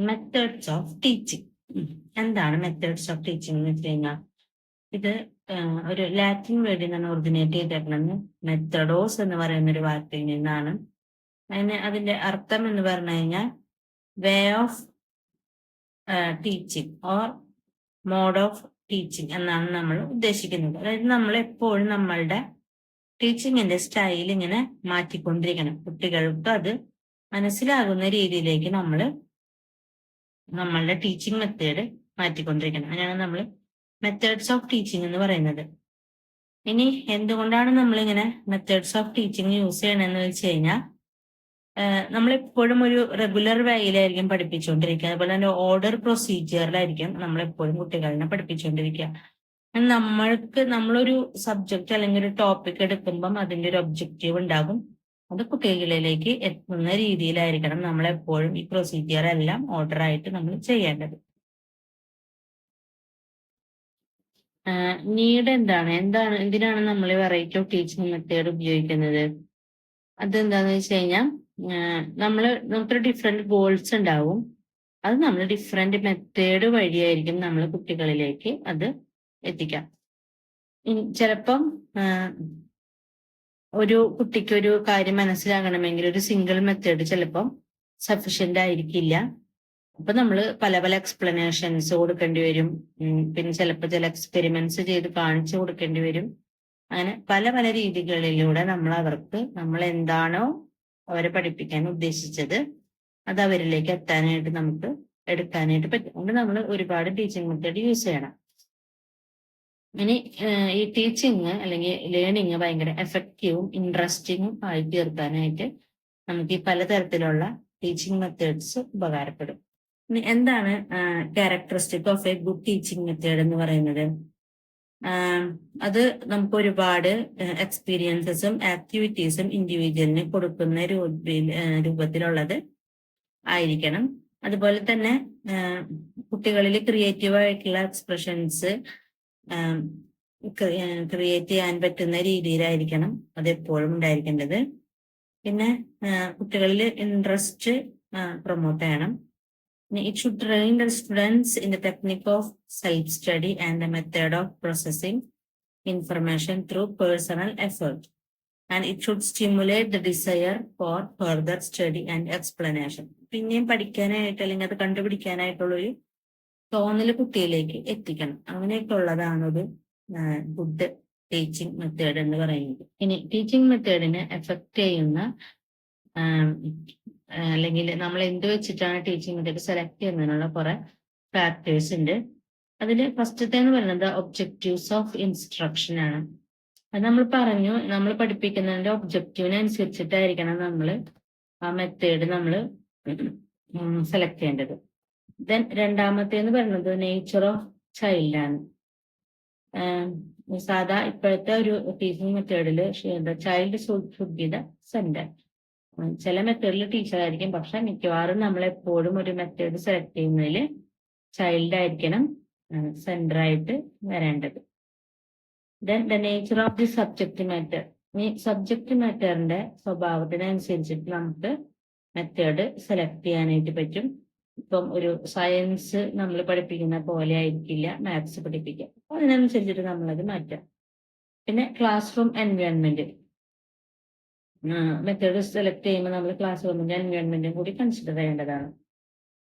Methods of teaching. എന്താണ് methods of teaching എന്ന് വെച്ച് കഴിഞ്ഞാൽ ഇത് ഒരു ലാറ്റിൻ വേർഡിൽ നിന്നാണ് ഒറിജിനേറ്റ് ചെയ്തേക്കുന്നത്. മെത്തഡോസ് എന്ന് പറയുന്ന ഒരു വാക്കിൽ നിന്നാണ്. അതിന്റെ അർത്ഥം എന്ന് പറഞ്ഞു കഴിഞ്ഞാൽ way of teaching or mode of teaching എന്നാണ് നമ്മൾ ഉദ്ദേശിക്കുന്നത്. അതായത് നമ്മൾ എപ്പോഴും നമ്മളുടെ ടീച്ചിങ്ങിന്റെ സ്റ്റൈൽ ഇങ്ങനെ മാറ്റിക്കൊണ്ടിരിക്കണം. കുട്ടികൾക്ക് അത് മനസ്സിലാകുന്ന രീതിയിലേക്ക് നമ്മൾ നമ്മളുടെ ടീച്ചിങ് മെത്തേഡ് മാറ്റിക്കൊണ്ടിരിക്കണം. അങ്ങനെയാണ് നമ്മൾ മെത്തേഡ്സ് ഓഫ് ടീച്ചിങ് എന്ന് പറയുന്നത്. ഇനി എന്തുകൊണ്ടാണ് നമ്മളിങ്ങനെ മെത്തേഡ്സ് ഓഫ് ടീച്ചിങ് യൂസ് ചെയ്യണമെന്ന് വെച്ച് കഴിഞ്ഞാൽ നമ്മളെപ്പോഴും ഒരു റെഗുലർ വേയിലായിരിക്കും പഠിപ്പിച്ചുകൊണ്ടിരിക്കുക. അതുപോലെ തന്നെ ഓർഡർ പ്രൊസീജിയറിലായിരിക്കും നമ്മളെപ്പോഴും കുട്ടികളെ പഠിപ്പിച്ചുകൊണ്ടിരിക്കുക. നമ്മളൊരു സബ്ജക്റ്റ് അല്ലെങ്കിൽ ഒരു ടോപ്പിക് എടുക്കുമ്പം അതിന്റെ ഒരു ഒബ്ജക്റ്റീവ് ഉണ്ടാകും. അത് കുട്ടികളിലേക്ക് എത്തുന്ന രീതിയിലായിരിക്കണം നമ്മളെപ്പോഴും ഈ പ്രൊസീജിയർ എല്ലാം ഓർഡർ ആയിട്ട് നമ്മൾ ചെയ്യേണ്ടത്. നീഡ് എന്തിനാണ് നമ്മൾ വെറൈറ്റി ഓഫ് ടീച്ചിങ് മെത്തേഡ് ഉപയോഗിക്കുന്നത്? അതെന്താന്ന് വെച്ച് കഴിഞ്ഞാൽ നമുക്കൊരു ഡിഫറെന്റ് ഗോൾസ് ഉണ്ടാവും. അത് നമ്മൾ ഡിഫറെന്റ് മെത്തേഡ് വഴിയായിരിക്കും നമ്മൾ കുട്ടികളിലേക്ക് അത് എത്തിക്കാം. ചിലപ്പം ഒരു കുട്ടിക്ക് ഒരു കാര്യം മനസ്സിലാകണമെങ്കിൽ ഒരു സിംഗിൾ മെത്തേഡ് ചിലപ്പം സഫീഷ്യന്റ് ആയിരിക്കില്ല. അപ്പൊ നമ്മൾ പല പല എക്സ്പ്ലനേഷൻസ് കൊടുക്കേണ്ടി വരും. പിന്നെ ചിലപ്പോൾ ചില എക്സ്പെരിമെന്റ്സ് ചെയ്ത് കാണിച്ചു കൊടുക്കേണ്ടി വരും. അങ്ങനെ പല പല രീതികളിലൂടെ നമ്മൾ എന്താണോ അവരെ പഠിപ്പിക്കാൻ ഉദ്ദേശിച്ചത് അത് അവരിലേക്ക് എത്താനായിട്ട് നമുക്ക് എടുക്കാനായിട്ട് പറ്റും. അതുകൊണ്ട് നമ്മൾ ഒരുപാട് ടീച്ചിങ് മെത്തേഡ് യൂസ് ചെയ്യണം. ഇനി ഈ ടീച്ചിങ് അല്ലെങ്കിൽ ലേണിങ് ഭയങ്കര എഫക്റ്റീവും ഇൻട്രസ്റ്റിങ്ങും ആയി തീർക്കാനായിട്ട് നമുക്ക് ഈ പലതരത്തിലുള്ള ടീച്ചിങ് മെത്തേഡ്സ് ഉപകാരപ്പെടും. ഇനി എന്താണ് characteristic of A good teaching method എന്ന് പറയുന്നത്? അത് നമുക്ക് ഒരുപാട് എക്സ്പീരിയൻസസും ആക്ടിവിറ്റീസും ഇൻഡിവിജ്വലിന് കൊടുക്കുന്ന രൂപത്തിലുള്ളത് ആയിരിക്കണം. അതുപോലെ തന്നെ കുട്ടികളിൽ ക്രിയേറ്റീവ് ആയിട്ടുള്ള എക്സ്പ്രഷൻസ് ക്രിയേറ്റ് ചെയ്യാൻ പറ്റുന്ന രീതിയിലായിരിക്കണം അതെപ്പോഴും ഉണ്ടായിരിക്കേണ്ടത്. പിന്നെ കുട്ടികളിൽ ഇൻട്രസ്റ്റ് പ്രൊമോട്ട് ചെയ്യണം. It should train the students in the technique of self-study and the method of processing information through personal effort. And it should stimulate the desire for further study and explanation. പിന്നെയും പഠിക്കാനായിട്ട് അല്ലെങ്കിൽ അത് കണ്ടുപിടിക്കാനായിട്ടുള്ളൊരു തോന്നല് കുട്ടിയിലേക്ക് എത്തിക്കണം. അങ്ങനെയൊക്കെ ഉള്ളതാണ് ഒരു ഗുഡ് ടീച്ചിങ് മെത്തേഡ് എന്ന് പറയുന്നത്. ഇനി ടീച്ചിങ് മെത്തേഡിനെ എഫക്ട് ചെയ്യുന്ന അല്ലെങ്കിൽ നമ്മൾ എന്ത് വെച്ചിട്ടാണ് ടീച്ചിങ് മെത്തേഡ് സെലക്ട് ചെയ്യുന്നതിനുള്ള കുറെ ഫാക്ടേഴ്സ് ഉണ്ട്. അതിൽ ഫസ്റ്റത്തെ എന്ന് പറയുന്നത് ഒബ്ജക്റ്റീവ്സ് ഓഫ് ഇൻസ്ട്രക്ഷൻ ആണ്. അത് നമ്മൾ പറഞ്ഞു, നമ്മൾ പഠിപ്പിക്കുന്നതിന്റെ ഒബ്ജക്റ്റീവിനനുസരിച്ചിട്ടായിരിക്കണം നമ്മൾ ആ മെത്തേഡ് നമ്മൾ സെലക്ട് ചെയ്യേണ്ടത്. ദെൻ രണ്ടാമത്തേന്ന് പറയുന്നത് നേച്ചർ ഓഫ് ചൈൽഡ് ആണ്. സാധാ ഇപ്പോഴത്തെ ഒരു ടീച്ചിങ് മെത്തേഡിൽ child should be the centre. ചില മെത്തേഡിൽ ടീച്ചർ ആയിരിക്കും, പക്ഷെ മിക്കവാറും നമ്മൾ എപ്പോഴും ഒരു മെത്തേഡ് സെലക്ട് ചെയ്യുന്നതിൽ ചൈൽഡ് ആയിരിക്കണം സെന്റർ ആയിട്ട് വരേണ്ടത്. Then the nature of the subject matter. ഈ സബ്ജക്ട് മാറ്ററിന്റെ സ്വഭാവത്തിനനുസരിച്ചിട്ട് നമുക്ക് മെത്തേഡ് സെലക്ട് ചെയ്യാനായിട്ട് പറ്റും. ഇപ്പം ഒരു സയൻസ് നമ്മൾ പഠിപ്പിക്കുന്ന പോലെ ആയിരിക്കില്ല മാത്സ് പഠിപ്പിക്കുക. അപ്പൊ അതിനനുസരിച്ചിട്ട് നമ്മളത് മാറ്റാം. പിന്നെ class room environment method select ചെയ്യുമ്പോൾ നമ്മൾ ക്ലാസ് റൂമിന്റെ എൻവയോൺമെന്റും കൂടി കൺസിഡർ ചെയ്യേണ്ടതാണ്.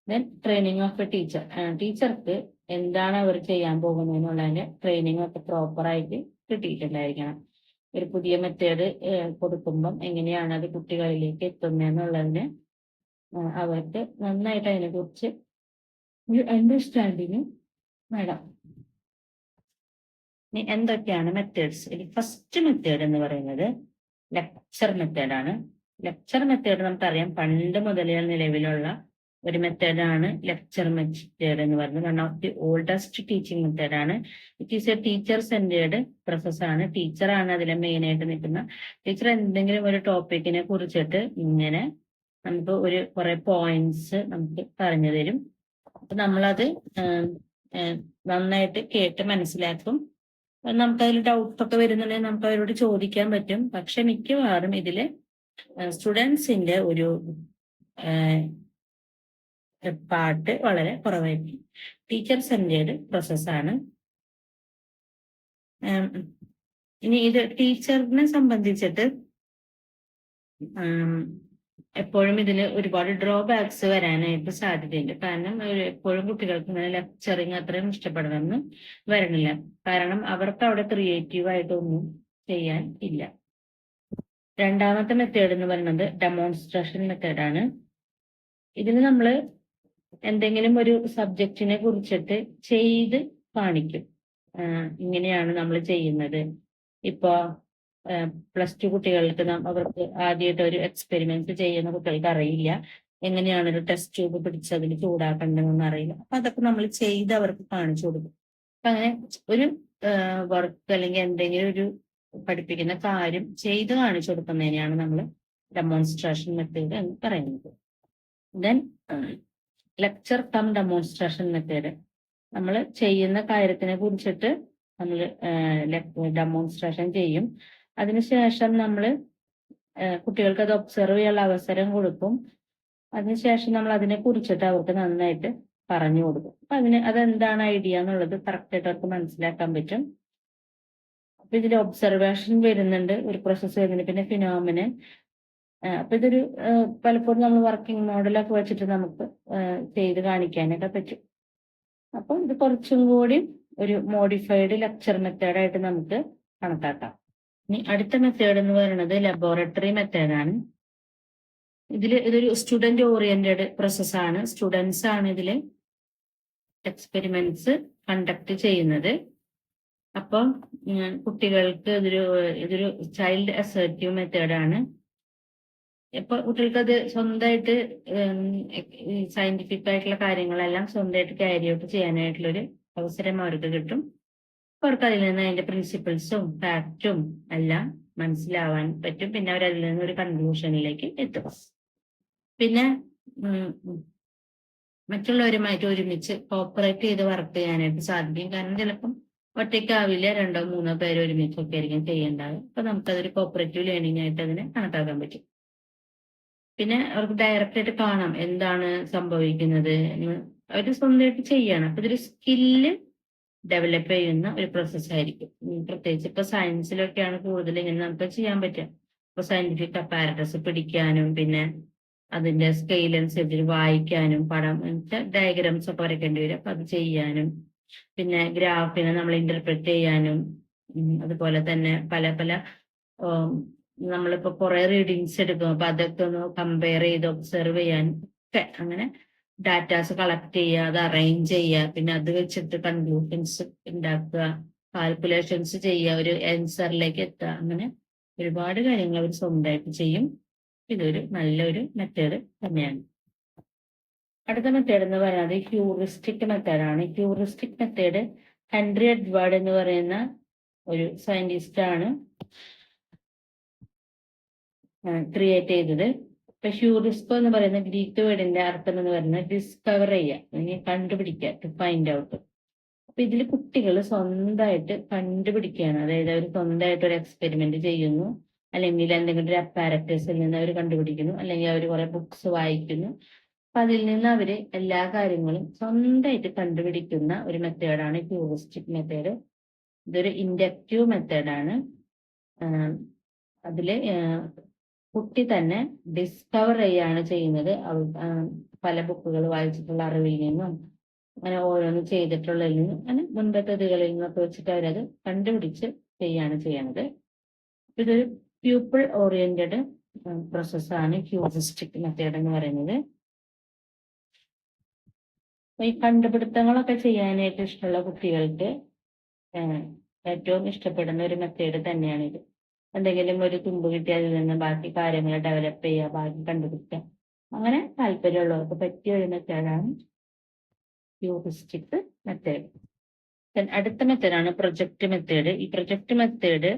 Then training of A teacher. ടീച്ചർക്ക് എന്താണ് അവർ ചെയ്യാൻ പോകുന്നതിനുള്ളതിന്റെ ട്രെയിനിങ് ഒക്കെ പ്രോപ്പർ ആയിട്ട് കിട്ടിയിട്ടുണ്ടായിരിക്കണം. ഒരു പുതിയ മെത്തേഡ് കൊടുക്കുമ്പം എങ്ങനെയാണ് അത് കുട്ടികളിലേക്ക് എത്തുന്നതെന്നുള്ളതിന് അവർക്ക് നന്നായിട്ട് അതിനെക്കുറിച്ച് ഒരു അണ്ടർസ്റ്റാൻഡിങ് വേണം. ഇനി എന്തൊക്കെയാണ് മെത്തേഡ്സ്? ഇതിൽ ഫസ്റ്റ് മെത്തേഡ് എന്ന് പറയുന്നത് ലെക്ചർ മെത്തേഡാണ്. ലെക്ചർ മെത്തേഡ് നമുക്കറിയാം, പണ്ട് മുതലേ നിലവിലുള്ള ഒരു മെത്തേഡാണ് ലെക്ചർ മെത്തേഡ് എന്ന് പറയുന്നത്. One of the oldest teaching മെത്തേഡാണ്. It is a teacher centred പ്രോസസ്സാണ്. ടീച്ചറാണ് അതിലെ മെയിൻ ആയിട്ട് നിൽക്കുന്ന. ടീച്ചർ എന്തെങ്കിലും ഒരു ടോപ്പിക്കിനെ കുറിച്ചിട്ട് ഇങ്ങനെ നമുക്ക് കുറെ പോയിന്റ്സ് നമുക്ക് പറഞ്ഞു തരും. അപ്പൊ നമ്മളത് നന്നായിട്ട് കേട്ട് മനസ്സിലാക്കും. നമുക്കതിൽ ഡൗട്ട് ഒക്കെ വരുന്നുണ്ടെങ്കിൽ നമുക്ക് അവരോട് ചോദിക്കാൻ പറ്റും. പക്ഷെ മിക്കവാറും ഇതില് സ്റ്റുഡൻസിന്റെ ഒരു പാർട്ട് വളരെ കുറവായിരിക്കും. ടീച്ചർ സെന്റേർഡ് പ്രോസസ്സാണ്. ഇനി ഇത് ടീച്ചറിനെ സംബന്ധിച്ചിട്ട് എപ്പോഴും ഇതിന് ഒരുപാട് ഡ്രോബാക്സ് വരാനായിട്ട് സാധ്യതയുണ്ട്. കാരണം എപ്പോഴും കുട്ടികൾക്ക് ഇങ്ങനെ ലെക്ചറിങ് അത്രയും ഇഷ്ടപ്പെടണമെന്ന് വരണില്ല. കാരണം അവർക്ക് അവിടെ ക്രിയേറ്റീവ് ആയിട്ടൊന്നും ചെയ്യാൻ ഇല്ല. രണ്ടാമത്തെ മെത്തേഡ് എന്ന് പറയുന്നത് ഡെമോൺസ്ട്രേഷൻ മെത്തേഡാണ്. ഇതിന് നമ്മൾ എന്തെങ്കിലും ഒരു സബ്ജക്റ്റിനെ കുറിച്ചിട്ട് ചെയ്ത് കാണിക്കും. ഇങ്ങനെയാണ് നമ്മൾ ചെയ്യുന്നത്. ഇപ്പോ +2 കുട്ടികൾക്ക് അവർക്ക് ആദ്യമായിട്ട് ഒരു എക്സ്പെരിമെന്റ് ചെയ്യുന്ന കുട്ടികൾക്ക് അറിയില്ല എങ്ങനെയാണ് ഒരു ടെസ്റ്റ് ട്യൂബ് പിടിച്ച് അതിൽ ചൂടാക്കേണ്ടതെന്ന് അറിയില്ല. അപ്പൊ അതൊക്കെ നമ്മൾ ചെയ്ത് അവർക്ക് കാണിച്ചു കൊടുക്കും. അപ്പൊ അങ്ങനെ ഒരു വർക്ക് അല്ലെങ്കിൽ എന്തെങ്കിലും ഒരു പഠിപ്പിക്കുന്ന കാര്യം ചെയ്ത് കാണിച്ചു കൊടുക്കുന്നതിനെയാണ് നമ്മൾ ഡെമോൺസ്ട്രേഷൻ മെത്തേഡ് എന്ന് പറയുന്നത്. Then lecture cum demonstration method. നമ്മൾ ചെയ്യുന്ന കാര്യത്തിനെ കുറിച്ചിട്ട് നമ്മൾ ഡെമോൺസ്ട്രേഷൻ ചെയ്യും. അതിനുശേഷം നമ്മൾ കുട്ടികൾക്ക് അത് ഒബ്സർവ് ചെയ്യാനുള്ള അവസരം കൊടുക്കും. അതിനുശേഷം നമ്മൾ അതിനെ കുറിച്ചിട്ട് അവർക്ക് നന്നായിട്ട് പറഞ്ഞു കൊടുക്കും. അപ്പൊ അതെന്താണ് ഐഡിയ എന്നുള്ളത് കറക്റ്റായിട്ട് അവർക്ക് മനസ്സിലാക്കാൻ പറ്റും. അപ്പൊ ഇതിൽ ഒബ്സർവേഷൻ വരുന്നുണ്ട്, ഒരു പ്രോസസ്സ് വരുന്നുണ്ട്, പിന്നെ ഫിനോമിനൻ. അപ്പൊ ഇതൊരു പലപ്പോഴും നമ്മൾ വർക്കിംഗ് മോഡലൊക്കെ വെച്ചിട്ട് നമുക്ക് ചെയ്ത് കാണിക്കാനൊക്കെ പറ്റും. അപ്പൊ ഇത് കുറച്ചും കൂടി ഒരു മോഡിഫൈഡ് ലെക്ചർ മെത്തേഡായിട്ട് നമുക്ക് കണക്കാക്കാം. ഇനി അടുത്ത മെത്തേഡ് എന്ന് പറയുന്നത് ലബോറട്ടറി മെത്തേഡാണ്. ഇതൊരു സ്റ്റുഡന്റ് ഓറിയന്റഡ് പ്രോസസ്സാണ്. സ്റ്റുഡൻസ് ആണ് ഇതിൽ എക്സ്പെരിമെന്റ്സ് കണ്ടക്ട് ചെയ്യുന്നത്. അപ്പം കുട്ടികൾക്ക് ഇതൊരു ചൈൽഡ് അസേർട്ടീവ് മെത്തേഡാണ്. ഇപ്പൊ കുട്ടികൾക്ക് അത് സ്വന്തമായിട്ട് സയന്റിഫിക് ആയിട്ടുള്ള കാര്യങ്ങളെല്ലാം സ്വന്തമായിട്ട് ക്യാരി ഔട്ട് ചെയ്യാനായിട്ടുള്ളൊരു അവസരം അവർക്ക് കിട്ടും. അവർക്ക് അതിൽ നിന്ന് അതിന്റെ പ്രിൻസിപ്പിൾസും ഫാക്റ്റും എല്ലാം മനസ്സിലാവാൻ പറ്റും. പിന്നെ അവർ അതിൽ നിന്ന് ഒരു കൺക്ലൂഷനിലേക്ക് എത്തും. പിന്നെ മറ്റുള്ളവരുമായിട്ട് ഒരുമിച്ച് കോപ്പറേറ്റ് ചെയ്ത് വർക്ക് ചെയ്യാനായിട്ട് സാധിക്കും. കാരണം ചിലപ്പം ഒറ്റയ്ക്കാവില്ല, 2 or 3 പേര് ഒരുമിച്ചൊക്കെ ആയിരിക്കും ചെയ്യേണ്ടത്. അപ്പൊ നമുക്കതൊരു കോപ്പറേറ്റീവ് ലേണിംഗ് ആയിട്ട് അതിനെ കണക്കാക്കാൻ പറ്റും. പിന്നെ അവർക്ക് ഡയറക്റ്റ് ആയിട്ട് കാണാം എന്താണ് സംഭവിക്കുന്നത് എന്ന്. അവർ സ്വന്തമായിട്ട് ചെയ്യണം. അപ്പൊ ഇതൊരു സ്കില്ല് ഡെവലപ്പ് ചെയ്യുന്ന ഒരു പ്രോസസ് ആയിരിക്കും. പ്രത്യേകിച്ച് ഇപ്പൊ സയൻസിലൊക്കെയാണ് കൂടുതൽ ഇങ്ങനെ നമുക്ക് ചെയ്യാൻ പറ്റുക. ഇപ്പൊ സയന്റിഫിക് അപ്പാരറ്റസ് പിടിക്കാനും പിന്നെ അതിന്റെ സ്കെയിൽ അനുസരിച്ച് വായിക്കാനും പടം ഡയഗ്രാംസ് ഒക്കെ വരയ്ക്കേണ്ടി വരും. അപ്പൊ അത് ചെയ്യാനും പിന്നെ ഗ്രാഫിനെ നമ്മൾ ഇന്റർപ്രറ്റ് ചെയ്യാനും അതുപോലെ തന്നെ പല പല നമ്മളിപ്പോ കുറെ റീഡിങ്സ് എടുക്കും. അപ്പൊ അതൊക്കെ ഒന്ന് കമ്പയർ ചെയ്ത് ഒബ്സർവ് ചെയ്യാൻ ഒക്കെ അങ്ങനെ ഡാറ്റാസ് കളക്ട് ചെയ്യുക, അത് അറേഞ്ച് ചെയ്യുക, പിന്നെ അത് വെച്ചിട്ട് കൺക്ലൂഷൻസ് ഉണ്ടാക്കുക, കാൽക്കുലേഷൻസ് ചെയ്യുക, ഒരു ആൻസറിലേക്ക് എത്തുക, അങ്ങനെ ഒരുപാട് കാര്യങ്ങൾ അവർ സ്വന്തമായിട്ട് ചെയ്യും. ഇതൊരു നല്ലൊരു മെത്തേഡ് തന്നെയാണ്. അടുത്ത മെത്തേഡ് എന്ന് പറയുന്നത് ഹ്യൂറിസ്റ്റിക് മെത്തേഡാണ്. ഹ്യൂറിസ്റ്റിക് മെത്തേഡ് ഹെൻറി എഡ്വേർഡ് എന്ന് പറയുന്ന ഒരു സയന്റിസ്റ്റ് ആണ് ക്രിയേറ്റ് ചെയ്തത്. ഇപ്പൊ ഹ്യൂറിസ്കോ എന്ന് പറയുന്ന ഗ്രീക്ക് വേർഡിന്റെ അർത്ഥം എന്ന് പറയുന്നത് ഡിസ്കവർ ചെയ്യുക, അല്ലെങ്കിൽ കണ്ടുപിടിക്കുക, ടു ഫൈൻഡ് ഔട്ട്. അപ്പൊ ഇതിൽ കുട്ടികൾ സ്വന്തമായിട്ട് കണ്ടുപിടിക്കുകയാണ്. അതായത് അവർ സ്വന്തമായിട്ട് ഒരു എക്സ്പെരിമെന്റ് ചെയ്യുന്നു, അല്ലെങ്കിൽ എന്തെങ്കിലും ഒരു അപ്പാരറ്റസിൽ നിന്ന് അവർ കണ്ടുപിടിക്കുന്നു, അല്ലെങ്കിൽ അവർ കുറെ ബുക്സ് വായിക്കുന്നു. അപ്പൊ അതിൽ നിന്ന് അവര് എല്ലാ കാര്യങ്ങളും സ്വന്തമായിട്ട് കണ്ടുപിടിക്കുന്ന ഒരു മെത്തേഡാണ് ഹ്യൂറിസ്റ്റിക് മെത്തേഡ്. ഇതൊരു ഇൻഡക്റ്റീവ് മെത്തേഡാണ്. അതില് കുട്ടി തന്നെ ഡിസ്കവർ ചെയ്യാണ് ചെയ്യുന്നത്. പല ബുക്കുകൾ വായിച്ചിട്ടുള്ള അറിവിൽ നിന്നും അങ്ങനെ ഓരോന്ന് ചെയ്തിട്ടുള്ളതിൽ നിന്നും അങ്ങനെ മുൻപത്തേതുകളിൽ നിന്നൊക്കെ വെച്ചിട്ട് അവരത് കണ്ടുപിടിച്ച് ചെയ്യാണ് ചെയ്യുന്നത്. ഇതൊരു പ്യൂപ്പിൾ ഓറിയന്റഡ് പ്രോസസ്സാണ് ഹ്യൂറിസ്റ്റിക് മെത്തേഡ് എന്ന് പറയുന്നത്. ഈ കണ്ടുപിടുത്തങ്ങളൊക്കെ ചെയ്യാനായിട്ട് ഇഷ്ടമുള്ള കുട്ടികൾക്ക് ഏറ്റവും ഇഷ്ടപ്പെടുന്ന ഒരു മെത്തേഡ് തന്നെയാണിത്. എന്തെങ്കിലും ഒരു തുമ്പ് കിട്ടിയാൽ അതിൽ നിന്ന് ബാക്കി കാര്യങ്ങൾ ഡെവലപ്പ് ചെയ്യുക, ബാക്കി കണ്ടുപിടിക്കുക, അങ്ങനെ താല്പര്യമുള്ളവർക്ക് പറ്റിയ ഒരു മെത്തേഡാണ് ഹ്യൂറിസ്റ്റിക് മെത്തേഡ്. അടുത്ത മെത്തേഡാണ് പ്രൊജക്ട് മെത്തേഡ്. ഈ പ്രൊജക്ട് മെത്തേഡ്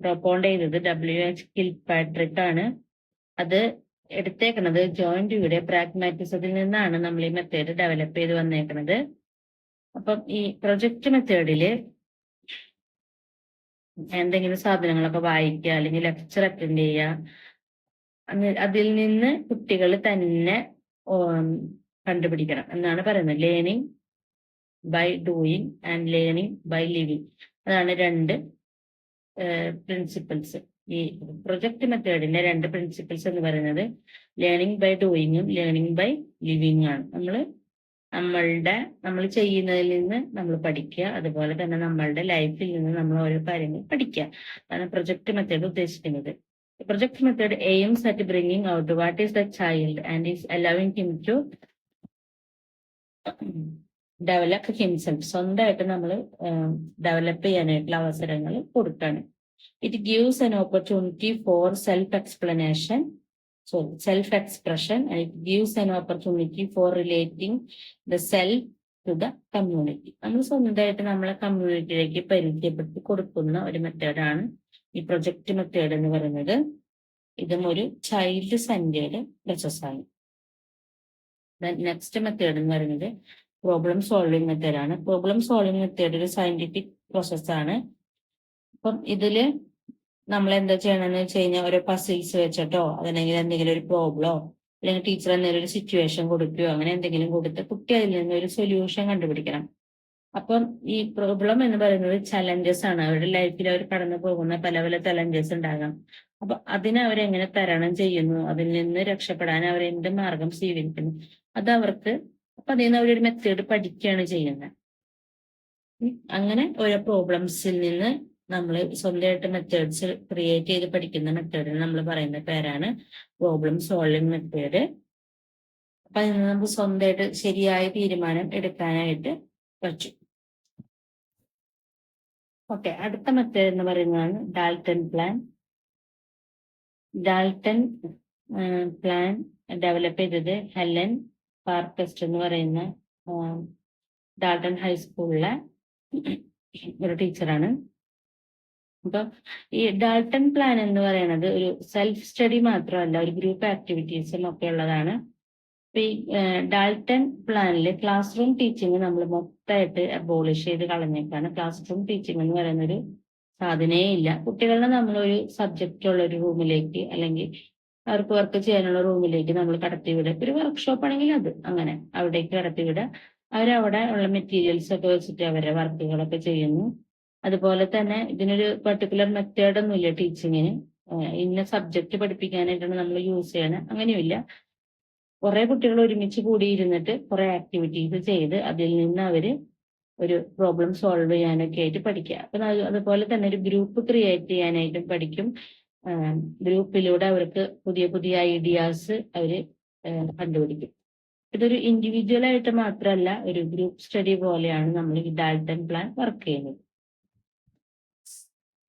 പ്രൊപ്പോണ്ട് ചെയ്തത് WH കിൽപാട്രിക് ആണ്. അത് എടുത്തേക്കുന്നത് ജോൺ ഡ്യൂയുടെ പ്രാഗ്മാറ്റിസത്തിൽ നിന്നാണ് നമ്മൾ ഈ മെത്തേഡ് ഡെവലപ്പ് ചെയ്ത് വന്നേക്കുന്നത്. അപ്പം ഈ പ്രൊജക്ട് മെത്തേഡില് എന്തെങ്കിലും സാധനങ്ങളൊക്കെ വായിക്കുക, അല്ലെങ്കിൽ ലെക്ചർ അറ്റൻഡ് ചെയ്യുക, അതിൽ നിന്ന് കുട്ടികൾ തന്നെ കണ്ടുപിടിക്കണം എന്നാണ് പറയുന്നത്. Learning by doing and learning by living. അതാണ് രണ്ട് പ്രിൻസിപ്പിൾസ്. ഈ പ്രൊജക്ട് മെത്തേഡിന്റെ രണ്ട് പ്രിൻസിപ്പിൾസ് എന്ന് പറയുന്നത് ലേണിംഗ് ബൈ ഡൂയിങ്ങും ലേണിംഗ് ബൈ ലിവിങ് ആണ്. നമ്മൾ ചെയ്യുന്നതിൽ നിന്ന് നമ്മൾ പഠിക്കുക, അതുപോലെ തന്നെ നമ്മളുടെ ലൈഫിൽ നിന്ന് നമ്മൾ ഓരോ കാര്യങ്ങൾ പഠിക്കുക. അതാണ് പ്രൊജക്ട് മെത്തേഡ് ഉദ്ദേശിക്കുന്നത്. Project method aims at bringing out what is the child and is allowing him to develop himself. സ്വന്തമായിട്ട് നമ്മൾ ഡെവലപ്പ് ചെയ്യാനായിട്ടുള്ള അവസരങ്ങൾ കൊടുക്കുകയാണ്. It gives an opportunity for self-expression, and it gives an opportunity for relating the self to the community. നമ്മൾ സ്വന്തമായിട്ട് നമ്മളെ കമ്മ്യൂണിറ്റിയിലേക്ക് പരിചയപ്പെടുത്തി കൊടുക്കുന്ന ഒരു മെത്തേഡാണ് ഈ പ്രൊജക്ട് മെത്തേഡ് എന്ന് പറയുന്നത്. ഇതും ഒരു ചൈൽഡ് സെന്റേർഡ് പ്രോസസ്സാണ്. നെക്സ്റ്റ് മെത്തേഡ് എന്ന് പറയുന്നത് പ്രോബ്ലം സോൾവിങ് മെത്തേഡാണ്. പ്രോബ്ലം സോൾവിങ് മെത്തേഡ് ഒരു സയന്റിഫിക് പ്രോസസ്സാണ്. അപ്പം ഇതില് നമ്മൾ എന്താ ചെയ്യണമെന്ന് വെച്ച് കഴിഞ്ഞാൽ ഓരോ പസിൽസ് വെച്ചിട്ടോ അതല്ലെങ്കിൽ എന്തെങ്കിലും ഒരു പ്രോബ്ലോ അല്ലെങ്കിൽ ടീച്ചർ എന്തെങ്കിലും ഒരു സിറ്റുവേഷൻ കൊടുക്കുകയോ അങ്ങനെ എന്തെങ്കിലും കൊടുത്ത് കുട്ടി അതിൽ നിന്ന് ഒരു സൊല്യൂഷൻ കണ്ടുപിടിക്കണം. അപ്പം ഈ പ്രോബ്ലം എന്ന് പറയുന്നത് ചലഞ്ചസ് ആണ്. അവരുടെ ലൈഫിൽ അവർ കടന്നു പോകുന്ന പല പല ചലഞ്ചസ് ഉണ്ടാകാം. അപ്പൊ അതിനെ അവരെങ്ങനെ തരണം ചെയ്യുന്നു, അതിൽ നിന്ന് രക്ഷപ്പെടാൻ അവർ എന്ത് മാർഗം സ്വീകരിക്കുന്നു, അതവർക്ക് അപ്പൊ അതിൽ നിന്ന് അവരൊരു മെത്തേഡ് പഠിക്കുകയാണ് ചെയ്യുന്നത്. അങ്ങനെ ഓരോ പ്രോബ്ലംസിൽ നിന്ന് നമ്മൾ സ്വന്തമായിട്ട് മെത്തേഡ്സ് ക്രിയേറ്റ് ചെയ്ത് പഠിക്കുന്ന മെത്തേഡിന് നമ്മൾ പറയുന്ന പേരാണ് പ്രോബ്ലം സോൾവിങ് മെത്തേഡ്. അപ്പൊ അതിൽ നിന്ന് നമുക്ക് സ്വന്തമായിട്ട് ശരിയായ തീരുമാനം എടുക്കാനായിട്ട് പറ്റും. ഓക്കെ, അടുത്ത മെത്തേഡ് എന്ന് പറയുന്നതാണ് Dalton plan. Dalton plan develop ചെയ്തത് ഹെലൻ പാർക്കെസ്റ്റ് എന്ന് പറയുന്ന ഡാൽട്ടൺ ഹൈസ്കൂളിലെ ഒരു ടീച്ചറാണ്. അപ്പൊ ഈ ഡാൽട്ടൺ പ്ലാൻ എന്ന് പറയുന്നത് ഒരു സെൽഫ് സ്റ്റഡി മാത്രമല്ല, ഒരു ഗ്രൂപ്പ് ആക്ടിവിറ്റീസും ഒക്കെ ഉള്ളതാണ്. അപ്പൊ ഈ ഡാൽട്ടൺ പ്ലാനിൽ ക്ലാസ് റൂം ടീച്ചിങ് നമ്മൾ മൊത്തമായിട്ട് അബോളിഷ് ചെയ്ത് കളഞ്ഞേക്കാണ്. ക്ലാസ് റൂം ടീച്ചിങ് എന്ന് പറയുന്നൊരു സാധനേ ഇല്ല. കുട്ടികളെ നമ്മളൊരു സബ്ജക്റ്റ് ഉള്ള ഒരു റൂമിലേക്ക് അല്ലെങ്കിൽ അവർക്ക് വർക്ക് ചെയ്യാനുള്ള റൂമിലേക്ക് നമ്മൾ കടത്തിവിടുക. ഒരു വർക്ക്ഷോപ്പ് ആണെങ്കിൽ അത് അങ്ങനെ അവിടേക്ക് കടത്തിവിടുക. അവരവിടെ ഉള്ള മെറ്റീരിയൽസ് ഒക്കെ വെച്ചിട്ട് അവരുടെ വർക്കുകളൊക്കെ ചെയ്യുന്നു. അതുപോലെ തന്നെ ഇതിനൊരു പർട്ടിക്കുലർ മെത്തേഡ് ഒന്നുമില്ല ടീച്ചിങ്ങിന്. ഇന്ന സബ്ജക്റ്റ് പഠിപ്പിക്കാനായിട്ടാണ് നമ്മൾ യൂസ് ചെയ്യണത്, അങ്ങനെയുമില്ല. കുറെ കുട്ടികൾ ഒരുമിച്ച് കൂടിയിരുന്നിട്ട് കുറെ ആക്ടിവിറ്റീസ് ചെയ്ത് അതിൽ നിന്ന് അവര് ഒരു പ്രോബ്ലം സോൾവ് ചെയ്യാനൊക്കെ ആയിട്ട് പഠിക്കുക. അപ്പൊ അതുപോലെ തന്നെ ഒരു ഗ്രൂപ്പ് ക്രിയേറ്റ് ചെയ്യാനായിട്ടും പഠിക്കും. ഗ്രൂപ്പിലൂടെ അവർക്ക് പുതിയ പുതിയ ഐഡിയാസ് അവര് കണ്ടുപിടിക്കും. ഇതൊരു ഇൻഡിവിജ്വൽ ആയിട്ട് മാത്രമല്ല, ഒരു ഗ്രൂപ്പ് സ്റ്റഡി പോലെയാണ് നമ്മൾ ഈ ഡാൽട്ടൺ പ്ലാൻ വർക്ക് ചെയ്യുന്നത്.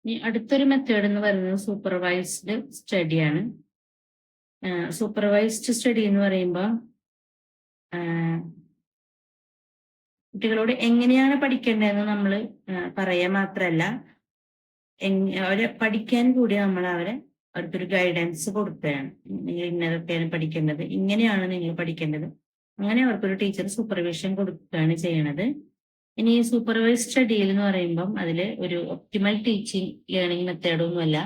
ഇനി അടുത്തൊരു മെത്തേഡ് എന്ന് പറയുന്നത് സൂപ്പർവൈസ്ഡ് സ്റ്റഡിയാണ്. സൂപ്പർവൈസ്ഡ് സ്റ്റഡി എന്ന് പറയുമ്പോൾ കുട്ടികളോട് എങ്ങനെയാണ് പഠിക്കേണ്ടതെന്ന് നമ്മൾ പറയാൻ മാത്രമല്ല, അവരെ പഠിക്കാൻ കൂടി നമ്മൾ അവർക്കൊരു ഗൈഡൻസ് കൊടുക്കുകയാണ്. നിങ്ങൾ ഇന്നതൊക്കെയാണ് പഠിക്കേണ്ടത്, ഇങ്ങനെയാണ് നിങ്ങൾ പഠിക്കേണ്ടത്, അങ്ങനെ അവർക്കൊരു ടീച്ചർ സൂപ്പർവിഷൻ കൊടുക്കുകയാണ് ചെയ്യണത്. ഇനി ഈ സൂപ്പർവൈസ്ഡ് സ്റ്റഡിയിൽ എന്ന് പറയുമ്പം അതിൽ ഒരു ഒപ്റ്റിമൽ ടീച്ചിങ് ലേണിംഗ് മെത്തേഡൊന്നുമല്ല.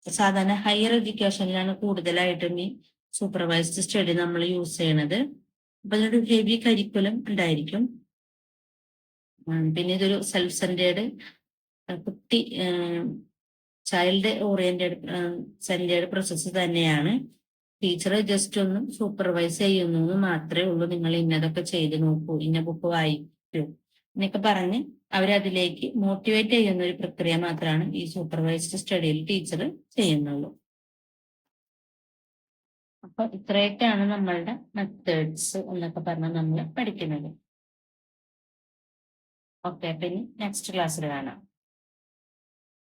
സാധാരണ ഹയർ എഡ്യൂക്കേഷനിലാണ് കൂടുതലായിട്ടും ഈ സൂപ്പർവൈസ്ഡ് സ്റ്റഡി നമ്മൾ യൂസ് ചെയ്യണത്. അപ്പൊ അതിനൊരു ഹെവി കരിക്കുലം ഉണ്ടായിരിക്കും. പിന്നെ ഇതൊരു സെൽഫ് സെന്റേർഡ് കുട്ടി ചൈൽഡ് സെന്റേർഡ് പ്രോസസ്സ് തന്നെയാണ്. ടീച്ചർ ജസ്റ്റ് ഒന്ന് സൂപ്പർവൈസ് ചെയ്യുന്നു എന്ന് മാത്രമേ ഉള്ളൂ. നിങ്ങൾ ഇന്നതൊക്കെ ചെയ്ത് നോക്കൂ, ഇന്ന ബുക്ക് വായിക്കൂ എന്നൊക്കെ പറഞ്ഞ് അവരതിലേക്ക് മോട്ടിവേറ്റ് ചെയ്യുന്ന ഒരു പ്രക്രിയ മാത്രമാണ് ഈ സൂപ്പർവൈസ്ഡ് സ്റ്റഡിയിൽ ടീച്ചർ ചെയ്യുന്നുള്ളൂ. അപ്പൊ ഇത്രയൊക്കെയാണ് നമ്മളുടെ മെത്തേഡ്സ് എന്നൊക്കെ പറഞ്ഞാൽ നമ്മൾ പഠിക്കുന്നത്. ഓക്കെ, പിന്നെ നെക്സ്റ്റ് ക്ലാസ്സിൽ കാണാം.